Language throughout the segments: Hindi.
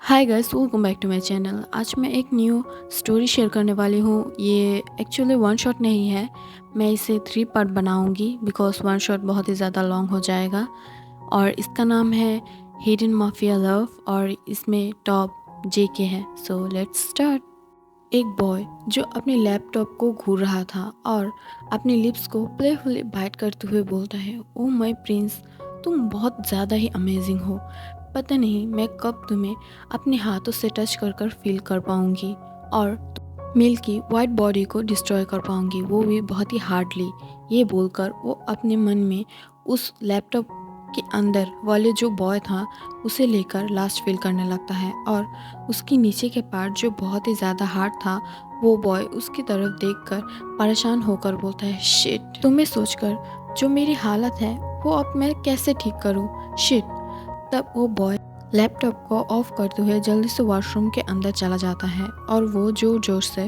Hi guys, welcome back to my channel. आज मैं एक न्यू स्टोरी शेयर करने वाली हूँ। ये एक्चुअली वन शॉट नहीं है, मैं इसे 3 पार्ट बनाऊँगी बिकॉज़ वन शॉट बहुत ही ज़्यादा लॉन्ग हो जाएगा। और इसका नाम है हिडन माफिया लव और इसमें टॉप जेके है। So let's start. एक बॉय जो अपने लैपटॉप को घूर रहा था और अपने लिप्स को प्लेफुली बाइट करते हुए बोलता है, ओह माय प्रिंस, तुम बहुत ज़्यादा ही अमेजिंग हो। पता नहीं मैं कब तुम्हें अपने हाथों से टच कर कर फील कर पाऊंगी और मिल्क की वाइट बॉडी को डिस्ट्रॉय कर पाऊंगी, वो भी बहुत ही हार्डली। ये बोलकर वो अपने मन में उस लैपटॉप के अंदर वाले जो बॉय था उसे लेकर लास्ट फील करने लगता है और उसकी नीचे के पार्ट जो बहुत ही ज़्यादा हार्ड था, वो बॉय उसकी तरफ देखकर परेशान होकर बोलता है, शिट, तुम्हें सोचकर जो मेरी हालत है वो अब मैं कैसे ठीक करूं, शिट। तब वो बॉय लैपटॉप को ऑफ करते हुए जल्दी से वॉशरूम के अंदर चला जाता है और वो जोर जोर से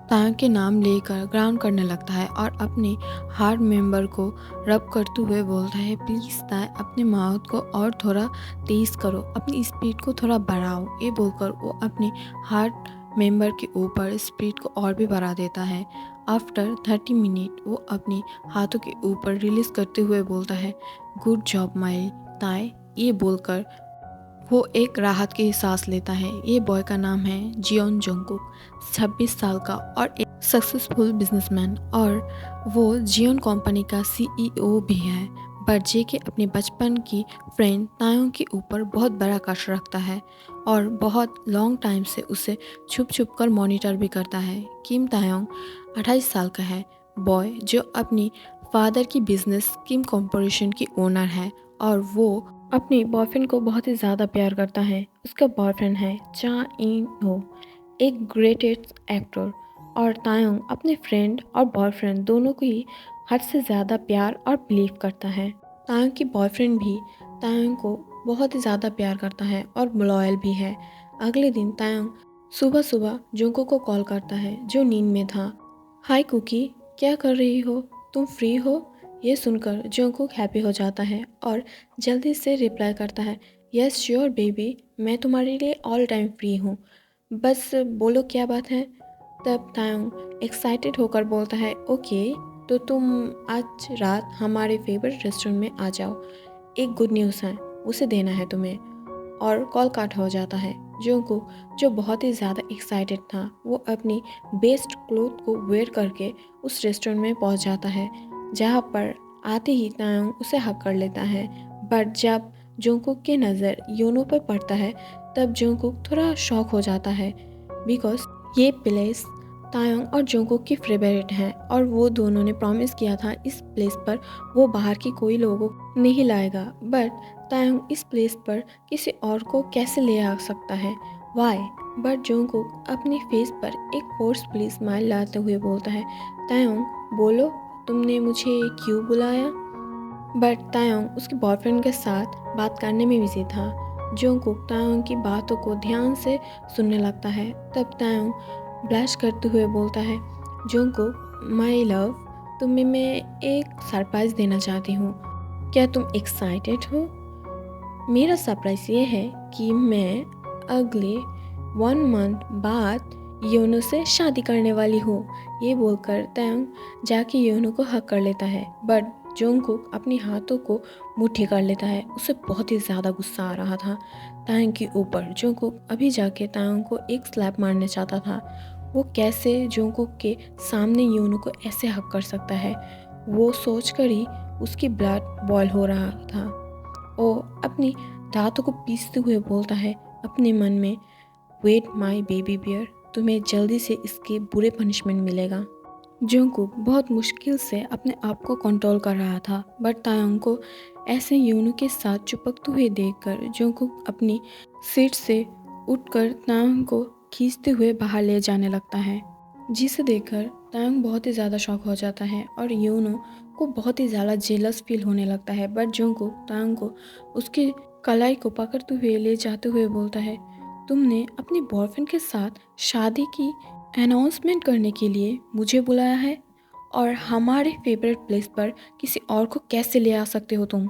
ताया के नाम लेकर ग्राउंड करने लगता है और अपने हार्ड मेंबर को रब करते हुए बोलता है, प्लीज़ ताया अपने माउथ को और थोड़ा तेज़ करो, अपनी स्पीड को थोड़ा बढ़ाओ। ये बोलकर वो अपने हार्ड मेंबर के ऊपर स्पीड को और भी बढ़ा देता है। आफ्टर 30 मिनट वो अपने हाथों के ऊपर रिलीज करते हुए बोलता है, गुड जॉब माई ताई। ये बोलकर वो एक राहत की सांस लेता है। ये बॉय का नाम है जियोन जोंगकुक, 26 साल का और एक सक्सेसफुल बिजनेसमैन और वो जियोन कंपनी का सीईओ भी है। बट जे के अपने बचपन की फ्रेंड तायोंग के ऊपर बहुत बड़ा क्रश रखता है और बहुत लॉन्ग टाइम से उसे छुप छुप कर मॉनिटर भी करता है। किम तायोंग 28 साल का है बॉय जो अपनी फादर की बिजनेस किम कॉरपोरेशन की ओनर है और वो अपने बॉयफ्रेंड को बहुत ही ज़्यादा प्यार करता है। उसका बॉयफ्रेंड है चा इन हो, एक ग्रेटेस्ट एक्टर। और तायोंग अपने फ्रेंड और बॉयफ्रेंड दोनों को ही हद से ज़्यादा प्यार और बिलीव करता है। तायोंग की बॉयफ्रेंड भी तायोंग को बहुत ही ज़्यादा प्यार करता है और लॉयल भी है। अगले दिन तायोंग सुबह सुबह जोंको को कॉल करता है जो नींद में था। हाय कुकी, क्या कर रही हो, तुम फ्री हो? ये सुनकर जोंकुक हैप्पी हो जाता है और जल्दी से रिप्लाई करता है, यस श्योर बेबी, मैं तुम्हारे लिए ऑल टाइम फ्री हूँ, बस बोलो क्या बात है। तब तायोंग एक्साइटेड होकर बोलता है, ओके, तो तुम आज रात हमारे फेवरेट रेस्टोरेंट में आ जाओ, एक गुड न्यूज़ है, उसे देना है तुम्हें। और कॉल काट हो जाता है। जोंकुक जो बहुत ही ज़्यादा एक्साइटेड था वो अपनी बेस्ट क्लोथ को वेयर करके उस रेस्टोरेंट में पहुंच जाता है, जहां पर आते ही तायोंग उसे हक कर लेता है। बट जब जोंकुक की नज़र योनो पर पड़ता है तब जोंकुक थोड़ा शॉक हो जाता है बिकॉज ये प्लेस तायोंग और जोंकुक की फेवरेट है और वो दोनों ने प्रॉमिस किया था इस प्लेस पर वो बाहर की कोई लोगों को नहीं लाएगा। बट तायोंग इस प्लेस पर किसी और को कैसे ले आ सकता है, वाई। बट जोंकुक अपने फेस पर एक फोर्सफुली स्माइल लाते हुए बोलता है, तायोंग बोलो, तुमने मुझे क्यों बुलाया। बट तायोंग उसके बॉयफ्रेंड के साथ बात करने में बिजी था। जोंकुक तायोंग की बातों को ध्यान से सुनने लगता है। तब तायोंग ब्लश करते हुए बोलता है, जोंकुक माय लव, तुम्हें मैं एक सरप्राइज देना चाहती हूँ, क्या तुम एक्साइटेड हो? मेरा सरप्राइज ये है कि मैं अगले 1 मंथ बाद योनो से शादी करने वाली हूँ। ये बोलकर तायोंग जाके योनो को हक कर लेता है। बट जोंकुक अपने हाथों को मुट्ठी कर लेता है, उसे बहुत ही ज़्यादा गुस्सा आ रहा था तायोंग के ऊपर। जोंकुक अभी जाके तायोंग को एक स्लैप मारना चाहता था। वो कैसे जोंकुक के सामने योनो को ऐसे हक कर सकता है, वो सोचकर ही उसकी ब्लड बॉयल हो रहा था। वो अपनी दांतों को पीसते हुए बोलता है अपने मन में, वेट माई बेबी बियर, तुम्हें जल्दी से इसके बुरे पनिशमेंट मिलेगा। जोंकुक बहुत मुश्किल से अपने आप को कंट्रोल कर रहा था। बट तायोंग को ऐसे यूनू के साथ चिपकते हुए देखकर जोंकुक अपनी सीट से उठकर तायोंग को खींचते हुए बाहर ले जाने लगता है, जिसे देखकर तायोंग बहुत ही ज़्यादा शॉक हो जाता है और यूनो को बहुत ही ज़्यादा जेलस फील होने लगता है। बट जोंकुक तायोंग को उसके कलाई को पकड़ते हुए ले जाते हुए बोलता है, तुमने अपने बॉयफ्रेंड के साथ शादी की अनाउंसमेंट करने के लिए मुझे बुलाया है और हमारे फेवरेट प्लेस पर किसी और को कैसे ले आ सकते हो तुम।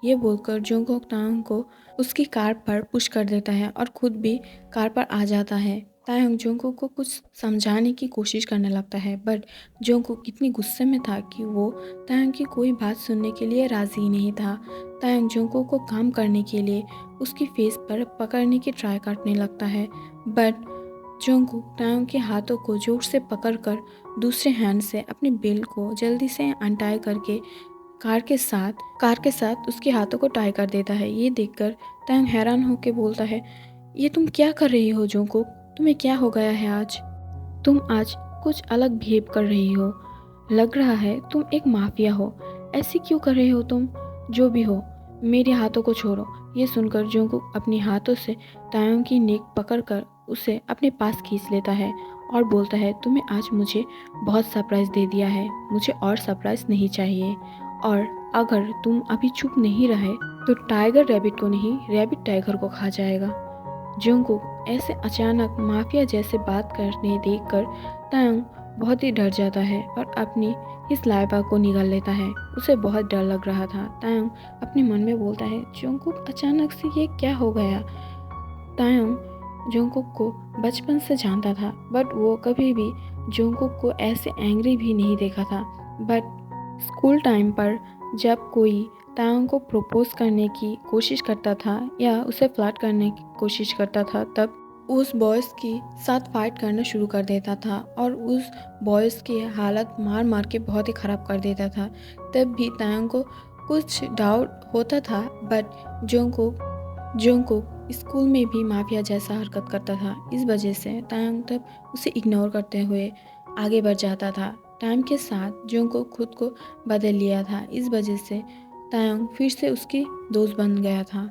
ये बोलकर जंगकुक तायंग को उसकी कार पर पुश कर देता है और खुद भी कार पर आ जाता है। तायंग जंगकुक को कुछ समझाने की कोशिश करने लगता है, बट जंगकुक इतनी गुस्से में था कि वो तायंग की कोई बात सुनने के लिए राज़ी नहीं था। तायंग जंगकुक को काम करने के लिए उसकी फेस पर पकड़ने की ट्राई करने लगता है, बट जंगकुक तायंग के हाथों को जोर से पकड़कर दूसरे हैंड से अपनी बेल्ट को जल्दी से अनटाई करके कार के साथ उसके हाथों को टाई कर देता है। ये देखकर तायंग हैरान होकर बोलता है, ये तुम क्या कर रही हो जंगकुक? तुम्हें क्या हो गया है आज? तुम आज कुछ अलग बिहेव कर रही हो। लग रहा है तुम एक माफिया हो। ऐसे क्यों कर रहे हो तुम? जो भी हो, मेरे हाथों को छोड़ो। ये सुनकर जंगकुक अपने हाथों से तायंग की नेक पकड़कर उसे अपने पास खींच लेता है और बोलता है, तुमने आज मुझे बहुत सरप्राइज़ दे दिया है, मुझे और सरप्राइज़ नहीं चाहिए। और अगर तुम अभी चुप नहीं रहे तो टाइगर रैबिट को नहीं, रैबिट टाइगर को खा जाएगा। जंगकुक ऐसे अचानक माफिया जैसे बात करने देखकर तायंग बहुत ही डर जाता है और अपनी इस लाइबा को निगल लेता है। उसे बहुत डर लग रहा था। तायंग अपने मन में बोलता है, जंगकुक अचानक से ये क्या हो गया? तायंग जंगकुक को बचपन से जानता था, बट वो कभी भी जंगकुक को ऐसे एंग्री भी नहीं देखा था। बट स्कूल टाइम पर जब कोई तायंग को प्रपोज करने की कोशिश करता था या उसे फ्लर्ट करने की कोशिश करता था, तब उस बॉयज़ के साथ फाइट करना शुरू कर देता था और उस बॉयज़ की हालत मार मार के बहुत ही ख़राब कर देता था। तब भी तायंग को कुछ डाउट होता था, बट जंगकुक स्कूल में भी माफिया जैसा हरकत करता था। इस वजह से तायंग तब उसे इग्नोर करते हुए आगे बढ़ जाता था। टाइम के साथ जंगकुक खुद को बदल लिया था। इस वजह से तायंग फिर से उसकी दोस्त बन गया था।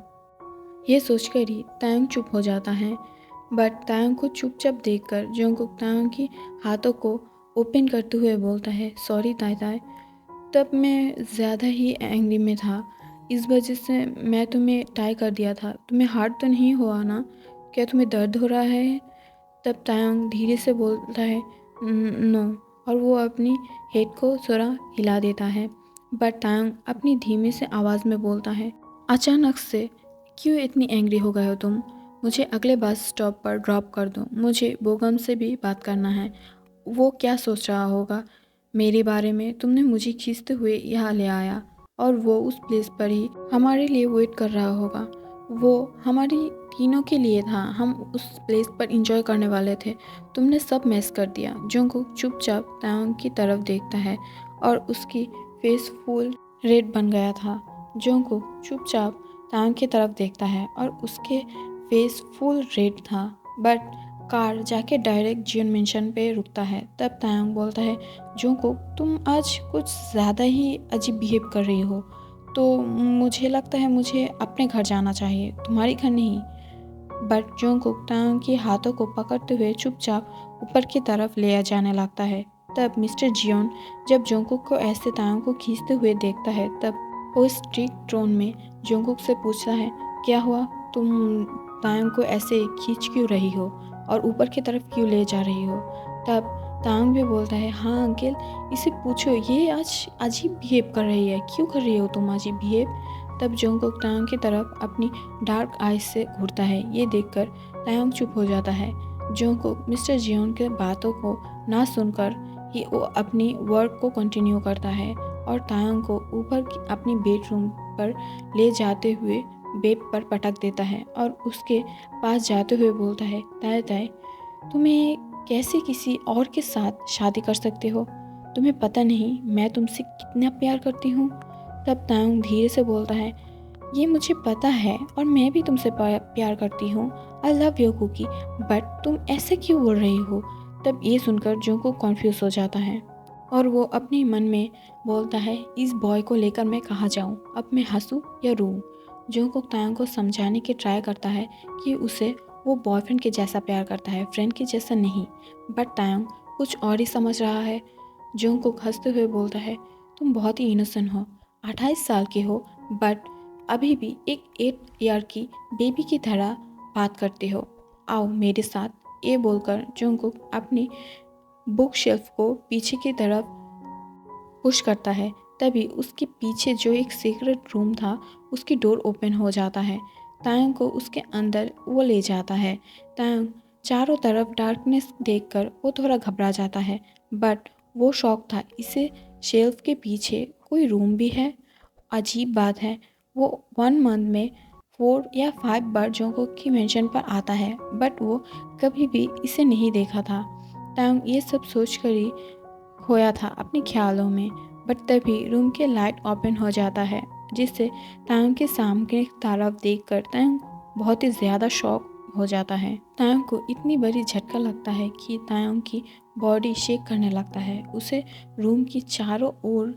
ये सोचकर ही तायंग चुप हो जाता है, बट तायंग को चुपचाप देखकर जंगकुक तायंग की हाथों को ओपन करते हुए बोलता है, सॉरी ताई ताई, तब मैं ज़्यादा ही एंग्री में था, इस वजह से मैं तुम्हें टाई कर दिया था। तुम्हें हार्ट तो नहीं हुआ ना? क्या तुम्हें दर्द हो रहा है? तब तायंग धीरे से बोलता है, नो, और वो अपनी हेड को थोड़ा हिला देता है। बट तायंग अपनी धीमे से आवाज़ में बोलता है, अचानक से क्यों इतनी एंग्री हो गए हो तुम? मुझे अगले बस स्टॉप पर ड्रॉप कर दो, मुझे बोगम से भी बात करना है। वो क्या सोच रहा होगा मेरे बारे में? तुमने मुझे खींचते हुए यहाँ ले आया और वो उस प्लेस पर ही हमारे लिए वेट कर रहा होगा। वो हमारी तीनों के लिए था, हम उस प्लेस पर एंजॉय करने वाले थे। तुमने सब मैस कर दिया। जंगकुक चुपचाप तायंग की तरफ देखता है और उसकी फेस फुल रेड बन गया था। जंगकुक चुपचाप तायंग की तरफ देखता है और उसके फेस फुल रेड था, बट कार जाके डायरेक्ट जियोन मेंशन पे रुकता है। तब तायंग बोलता है, जंगकुक तुम आज कुछ ज़्यादा ही अजीब बिहेव कर रही हो, तो मुझे लगता है मुझे अपने घर जाना चाहिए, तुम्हारे घर नहीं। बट जंगकुक तायंग के हाथों को पकड़ते हुए चुपचाप ऊपर की तरफ ले जाने लगता है। तब मिस्टर जियोन जब जंगकुक को ऐसे तायंग को खींचते हुए देखता है, तब वो स्ट्रिक्ट टोन में जंगकुक से पूछता है, क्या हुआ? तुम तायंग को ऐसे खींच क्यों रही हो और ऊपर की तरफ क्यों ले जा रही हो? तब तायंग भी बोलता है, हाँ अंकल, इसे पूछो, ये आज अजीब बिहेव कर रही है, क्यों कर रही हो तुम अजीब बिहेव? तब जंगकुक तायंग की तरफ अपनी डार्क आइज से घूरता है। ये देखकर तायंग चुप हो जाता है। जंगकुक मिस्टर जियोन के बातों को ना सुनकर ही वो अपनी वर्क को कंटिन्यू करता है और तायंग को ऊपर अपनी बेडरूम पर ले जाते हुए बेड पर पटक देता है और उसके पास जाते हुए बोलता है, ताई ताई, तुम्हें कैसे किसी और के साथ शादी कर सकते हो? तुम्हें पता नहीं मैं तुमसे कितना प्यार करती हूँ? तब तायंग धीरे से बोलता है, ये मुझे पता है और मैं भी तुमसे प्यार करती हूँ, I love you cookie, but तुम ऐसे क्यों बोल रही हो? तब ये सुनकर जंगकुक कॉन्फ्यूज हो जाता है और वो अपने मन में बोलता है, इस बॉय को लेकर मैं कहाँ जाऊँ? अब मैं हंसूँ या रोऊँ? जंगकुक तायंग को समझाने की ट्राई करता है कि उसे वो बॉयफ्रेंड के जैसा प्यार करता है, फ्रेंड के जैसा नहीं। बट तायंग कुछ और ही समझ रहा है। जंगकुक हंसते हुए बोलता है, तुम बहुत ही इनोसेंट हो, 28 साल के हो, बट अभी भी एक 8 ईयर की बेबी की तरह बात करते हो। आओ मेरे साथ। ये बोलकर जंगकुक अपनी बुक शेल्फ को पीछे की तरफ पुश करता है। तभी उसके पीछे जो एक सीक्रेट रूम था उसकी डोर ओपन हो जाता है। तायंग को उसके अंदर वो ले जाता है। तायंग चारों तरफ डार्कनेस देखकर वो थोड़ा घबरा जाता है, बट वो शौक था इसे शेल्फ के पीछे कोई रूम भी है। अजीब बात है, वो 1 मंथ में 4 या 5 बार जोंगकुक की मेंशन पर आता है, बट वो कभी भी इसे नहीं देखा था। तायंग ये सब सोच कर ही खोया था अपने ख्यालों में, बट तभी रूम के लाइट ओपन हो जाता है, जिससे तायंग के सामने की तरफ देखकर तायंग बहुत ही ज़्यादा शॉक हो जाता है। तायंग को इतनी बड़ी झटका लगता है कि तायंग की बॉडी शेक करने लगता है। उसे रूम की चारों ओर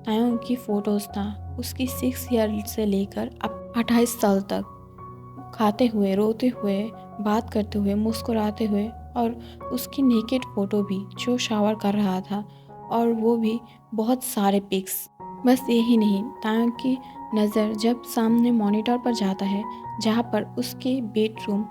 तायंग की फ़ोटोज़ था, उसकी 6 ईयर से लेकर अब 28 साल तक, खाते हुए, रोते हुए, बात करते हुए, मुस्कुराते हुए, और उसकी नेकेड फ़ोटो भी जो शावर कर रहा था, और वो भी बहुत सारे पिक्स। बस यही नहीं, तायंग की नज़र जब सामने मॉनिटर पर जाता है जहाँ पर उसके बेडरूम,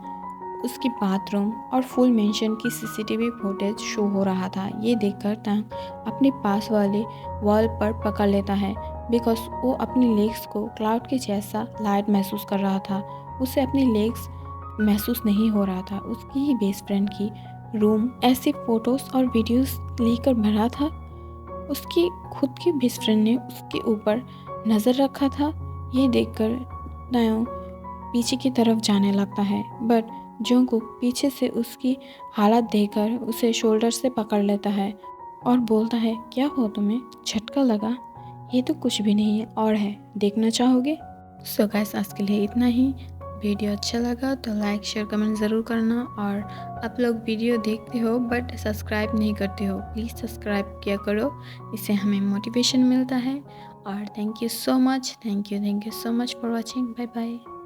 उसकी बाथरूम और फुल मेंशन की सीसीटीवी फुटेज शो हो रहा था, ये देखकर तांग अपने पास वाले वॉल पर पकड़ लेता है, बिकॉज वो अपनी लेग्स को क्लाउड के जैसा लाइट महसूस कर रहा था। उसे अपनी लेग्स महसूस नहीं हो रहा था। उसकी ही बेस्ट फ्रेंड की रूम ऐसी फ़ोटोज़ और वीडियोस लेकर भरा था। उसकी खुद की बेस्ट फ्रेंड ने उसके ऊपर नज़र रखा था। ये देखकर तांग पीछे की तरफ जाने लगता है, बट जोंगकुक पीछे से उसकी हालत देखकर उसे शोल्डर से पकड़ लेता है और बोलता है, क्या हो तुम्हें, झटका लगा? ये तो कुछ भी नहीं है और है, देखना चाहोगे? सो गाइस, आज के लिए इतना ही। वीडियो अच्छा लगा तो लाइक शेयर कमेंट ज़रूर करना, और आप लोग वीडियो देखते हो बट सब्सक्राइब नहीं करते हो, प्लीज़ सब्सक्राइब किया करो, इससे हमें मोटिवेशन मिलता है। और thank you so much, thank you so much for watching. Bye bye.